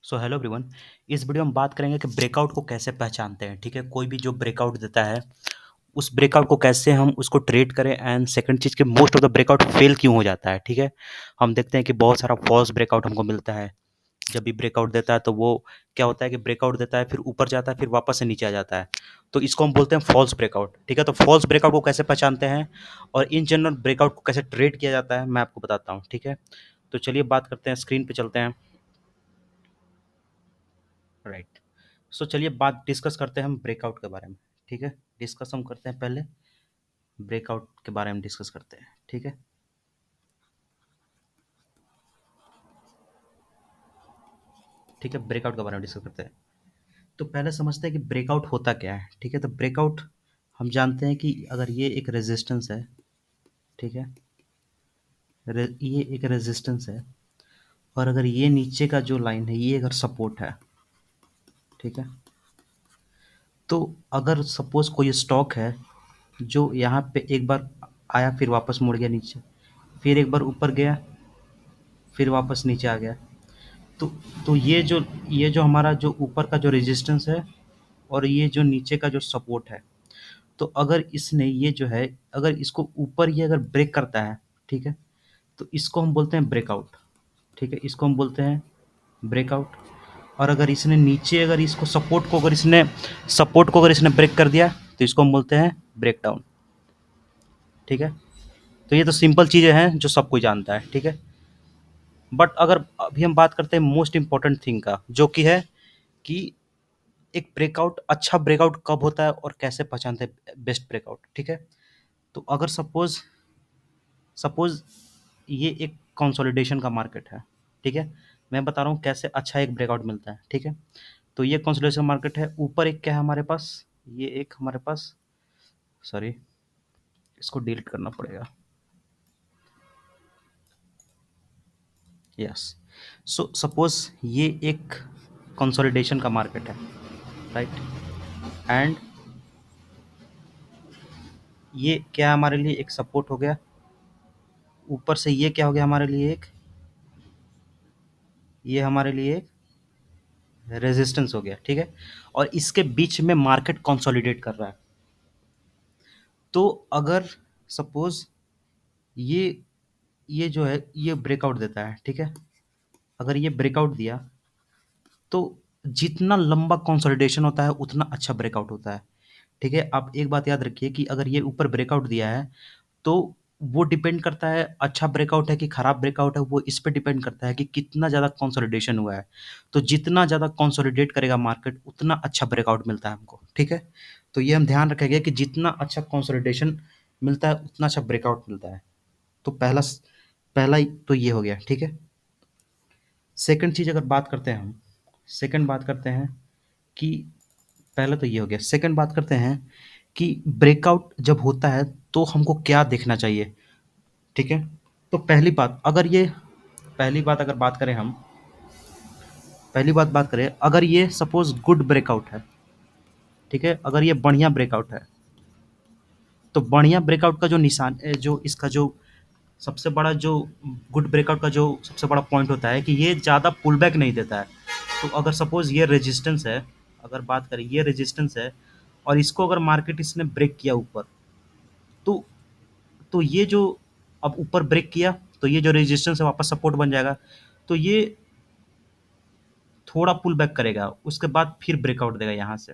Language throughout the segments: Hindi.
So hello everyone. इस वीडियो में बात करेंगे कि ब्रेकआउट को कैसे पहचानते हैं। ठीक है, कोई भी जो ब्रेकआउट देता है उस ब्रेकआउट को कैसे हम उसको ट्रेड करें, एंड सेकंड चीज़ कि most of the breakout fail क्यों हो जाता है। ठीक है, हम देखते हैं कि बहुत सारा फॉल्स ब्रेकआउट हमको मिलता है। जब भी ब्रेकआउट देता है तो वो क्या होता है कि ब्रेकआउट देता है, फिर ऊपर जाता है, फिर वापस से नीचे आ जाता है। तो इसको हम बोलते हैं फॉल्स ब्रेकआउट। ठीक है, तो फॉल्स ब्रेकआउट को कैसे पहचानते हैं और इन जनरल ब्रेकआउट को कैसे ट्रेड किया जाता है मैं आपको बताता हूँ। ठीक है, तो चलिए बात करते हैं, स्क्रीन पे चलते हैं। राइट। सो चलिए बात डिस्कस करते हैं हम ब्रेकआउट के बारे में। ठीक है, डिस्कस हम करते हैं, पहले ब्रेकआउट के बारे में डिस्कस करते हैं। ठीक है, ठीक है, ब्रेकआउट के बारे में डिस्कस करते हैं। तो पहले समझते हैं कि ब्रेकआउट होता क्या है। ठीक है, तो ब्रेकआउट हम जानते हैं कि अगर ये एक रेजिस्टेंस है, ठीक है, ये एक रेजिस्टेंस है, और अगर ये नीचे का जो लाइन है ये अगर सपोर्ट है, ठीक है, तो अगर सपोज कोई स्टॉक है जो यहाँ पे एक बार आया, फिर वापस मुड़ गया नीचे, फिर एक बार ऊपर गया, फिर वापस नीचे आ गया, तो ये जो हमारा जो ऊपर का जो रेजिस्टेंस है और ये जो नीचे का जो सपोर्ट है, तो अगर इसने ये जो है, अगर इसको ऊपर ये अगर ब्रेक करता है, ठीक है, तो इसको हम बोलते हैं ब्रेकआउट। ठीक है, इसको हम बोलते हैं ब्रेकआउट। और अगर इसने नीचे, अगर इसको सपोर्ट को अगर इसने ब्रेक कर दिया तो इसको हम बोलते हैं ब्रेकडाउन। ठीक है, तो ये तो सिंपल चीज़ें हैं जो सब कोई जानता है। ठीक है, बट अगर अभी हम बात करते हैं मोस्ट इंपॉर्टेंट थिंग का, जो कि है कि एक ब्रेकआउट, अच्छा ब्रेकआउट कब होता है और कैसे पहचानते हैं बेस्ट ब्रेकआउट। ठीक है, तो अगर सपोज सपोज ये एक कंसोलिडेशन का मार्केट है, ठीक है, मैं बता रहा हूँ कैसे अच्छा एक ब्रेकआउट मिलता है। ठीक है, तो ये कंसोलिडेशन मार्केट है, ऊपर एक क्या है हमारे पास, ये एक हमारे पास, सॉरी, इसको डिलीट करना पड़ेगा। यस, सो सपोज ये एक कंसोलिडेशन का मार्केट है, राइट, एंड ये क्या हमारे लिए एक सपोर्ट हो गया, ऊपर से ये क्या हो गया हमारे लिए एक, ये हमारे लिए एक रेजिस्टेंस हो गया। ठीक है, और इसके बीच में मार्केट कंसोलिडेट कर रहा है। तो अगर सपोज ये ये जो है ये ब्रेकआउट देता है, ठीक है, अगर ये ब्रेकआउट दिया तो जितना लंबा कंसोलिडेशन होता है उतना अच्छा ब्रेकआउट होता है। ठीक है, आप एक बात याद रखिए कि अगर ये ऊपर ब्रेकआउट दिया है तो वो डिपेंड करता है अच्छा ब्रेकआउट है कि खराब ब्रेकआउट है, वो इस पे डिपेंड करता है कि कितना ज़्यादा कंसोलिडेशन हुआ है। तो जितना ज़्यादा कंसोलिडेट करेगा मार्केट उतना अच्छा ब्रेकआउट मिलता है हमको। ठीक है, तो ये हम ध्यान रखेंगे कि जितना अच्छा कंसोलिडेशन मिलता है उतना अच्छा ब्रेकआउट मिलता है। तो पहला तो ये हो गया। ठीक है, सेकंड चीज़ अगर बात करते हैं हम, सेकंड बात करते हैं कि पहले तो ये हो गया, सेकंड बात करते हैं कि ब्रेकआउट जब होता है तो हमको क्या देखना चाहिए। ठीक है, तो पहली बात अगर बात करें हम, पहली बात करें, अगर ये सपोज गुड ब्रेकआउट है, ठीक है, अगर ये बढ़िया ब्रेकआउट है, तो बढ़िया ब्रेकआउट का जो निशान जो इसका जो सबसे बड़ा जो गुड ब्रेकआउट का जो सबसे बड़ा पॉइंट होता है कि ये ज़्यादा पुल बैक नहीं देता है। तो अगर सपोज ये रेजिस्टेंस है, अगर बात करें ये रेजिस्टेंस है और इसको अगर मार्केट इसने ब्रेक किया ऊपर, तो ये जो अब ऊपर ब्रेक किया तो ये जो रेजिस्टेंस है वापस सपोर्ट बन जाएगा, तो ये थोड़ा पुल बैक करेगा, उसके बाद फिर ब्रेकआउट देगा यहाँ से।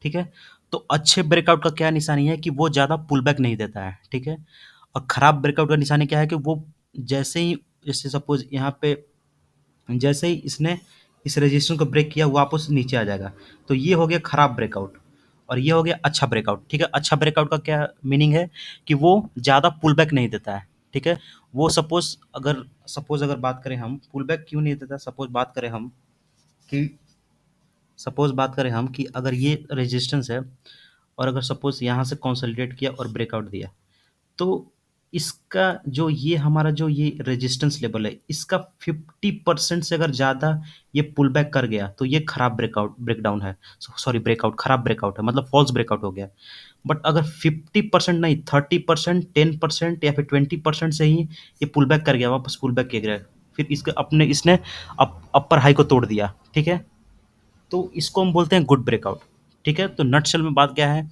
ठीक है, तो अच्छे ब्रेकआउट का क्या निशानी है कि वो ज़्यादा पुल बैक नहीं देता है। ठीक है, और खराब ब्रेकआउट का निशानी क्या है कि वो जैसे ही, जैसे सपोज यहाँ पे जैसे ही इसने इस रेजिस्टेंस को ब्रेक किया वापस नीचे आ जाएगा, तो ये हो गया खराब ब्रेकआउट और ये हो गया अच्छा ब्रेकआउट। ठीक है, अच्छा ब्रेकआउट का क्या मीनिंग है कि वो ज़्यादा पुल बैक नहीं देता है। ठीक है, वो सपोज अगर बात करें हम पुल बैक क्यों नहीं देता, कि सपोज बात करें हम कि अगर ये रेजिस्टेंस है और अगर सपोज यहाँ से कंसोलिडेट किया और ब्रेकआउट दिया, तो इसका जो ये हमारा जो ये रेजिस्टेंस लेवल है इसका 50% से अगर ज़्यादा ये पुल बैक कर गया तो ये खराब ब्रेकडाउन है, सॉरी ब्रेकआउट, खराब ब्रेकआउट है, मतलब फॉल्स ब्रेकआउट हो गया। बट अगर 50% नहीं, 30%, 10% या फिर 20% से ही ये पुल बैक कर गया, वापस पुल बैक किया गया, फिर इसके अपने इसने अपर हाई को तोड़ दिया, ठीक है? तो इसको हम बोलते हैं गुड ब्रेकआउट, ठीक है? तो नटशेल में बात क्या है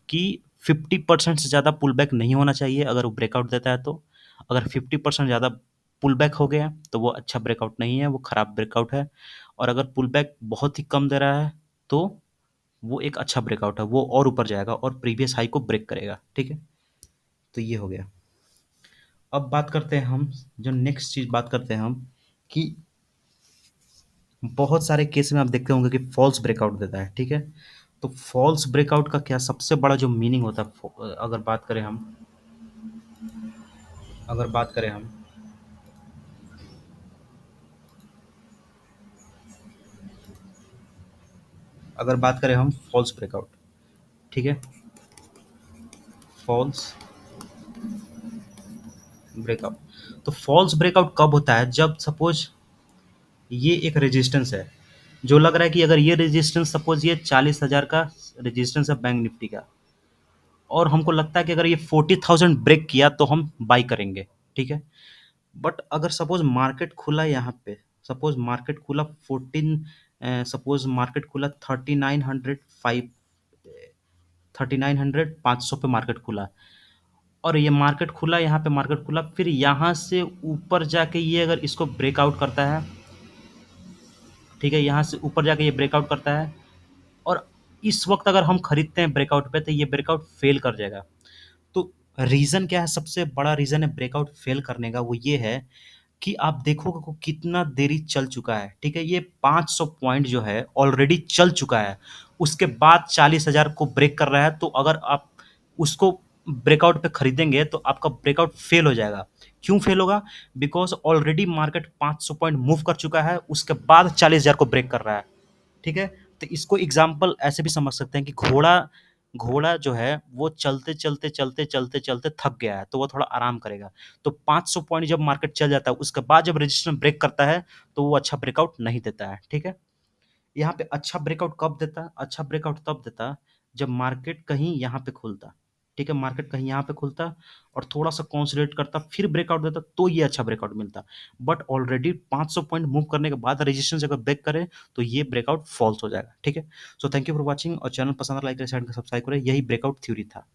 कि 50% से ज़्यादा पुल बैक नहीं होना चाहिए अगर वो ब्रेकआउट देता है तो। अगर 50% ज़्यादा पुल बैक हो गया तो वो अच्छा ब्रेकआउट नहीं है, वो खराब ब्रेकआउट है। और अगर पुल बैक बहुत ही कम दे रहा है तो वो एक अच्छा ब्रेकआउट है, वो और ऊपर जाएगा और प्रीवियस हाई को ब्रेक करेगा, ठीक है? तो ये हो गया। अब बात करते हैं हम, जो नेक्स्ट चीज़ बात करते हैं हम कि बहुत सारे केस में आप देखते होंगे कि फॉल्स ब्रेकआउट देता है, ठीक है? तो फॉल्स ब्रेकआउट का क्या सबसे बड़ा जो मीनिंग होता है, अगर बात करें हम, अगर बात करें हम अगर बात करें हम फॉल्स ब्रेकआउट, ठीक है? फॉल्स ब्रेकआउट, तो फॉल्स ब्रेकआउट कब होता है? जब सपोज ये एक रेजिस्टेंस है, जो लग रहा है कि अगर ये रेजिस्टेंस, सपोज ये 40,000 का रेजिस्टेंस है बैंक निफ्टी का, और हमको लगता है कि अगर ये 40,000 ब्रेक किया तो हम बाई करेंगे, ठीक है? बट अगर सपोज मार्केट खुला यहाँ पे, सपोज मार्केट खुला सपोज मार्केट खुला 3905, 3900, 500 पे मार्केट खुला, और ये मार्केट खुला, यहाँ पे मार्केट खुला, फिर यहाँ से ऊपर जाके ये अगर इसको ब्रेकआउट करता है, ठीक है? यहाँ से ऊपर जाके ये ब्रेकआउट करता है, और इस वक्त अगर हम खरीदते हैं ब्रेकआउट पे तो ये ब्रेकआउट फेल कर जाएगा। तो रीज़न क्या है? सबसे बड़ा रीज़न है ब्रेकआउट फेल करने का, वो ये है कि आप देखोगे को कितना देरी चल चुका है, ठीक है? ये 500 पॉइंट जो है ऑलरेडी चल चुका है, उसके बाद 40,000 को ब्रेक कर रहा है, तो अगर आप उसको ब्रेकआउट पे खरीदेंगे तो आपका ब्रेकआउट फेल हो जाएगा। क्यों फेल होगा? Because already market 500 point move कर चुका है, उसके बाद 40,000 को ब्रेक कर रहा है, ठीक है? तो इसको एग्ज़ाम्पल ऐसे भी समझ सकते हैं कि घोड़ा घोड़ा जो है वो चलते-चलते थक गया है, तो वो थोड़ा आराम करेगा। तो 500 पॉइंट जब मार्केट चल जाता है, उसके बाद जब रजिस्टर ब्रेक करता है, तो वो अच्छा ब्रेकआउट नहीं देता है, ठीक है? यहाँ पे अच्छा ब्रेकआउट कब देता है? अच्छा ब्रेकआउट तब देता जब मार्केट कहीं यहाँ पे खुलता, ठीक है? मार्केट कहीं यहाँ पे खुलता और थोड़ा-सा कंसोलिडेट करता, फिर ब्रेकआउट देता, तो ये अच्छा ब्रेकआउट मिलता। बट ऑलरेडी 500 पॉइंट मूव करने के बाद रेजिस्टेंस अगर ब्रेक करे, तो ये ब्रेकआउट फॉल्स हो जाएगा, ठीक है? So thank you for watching, और चैनल पसंद आए लाइक करें, शेयर करें, सब्सक्राइब करें। यही ब्रेकआउट थ्योरी था।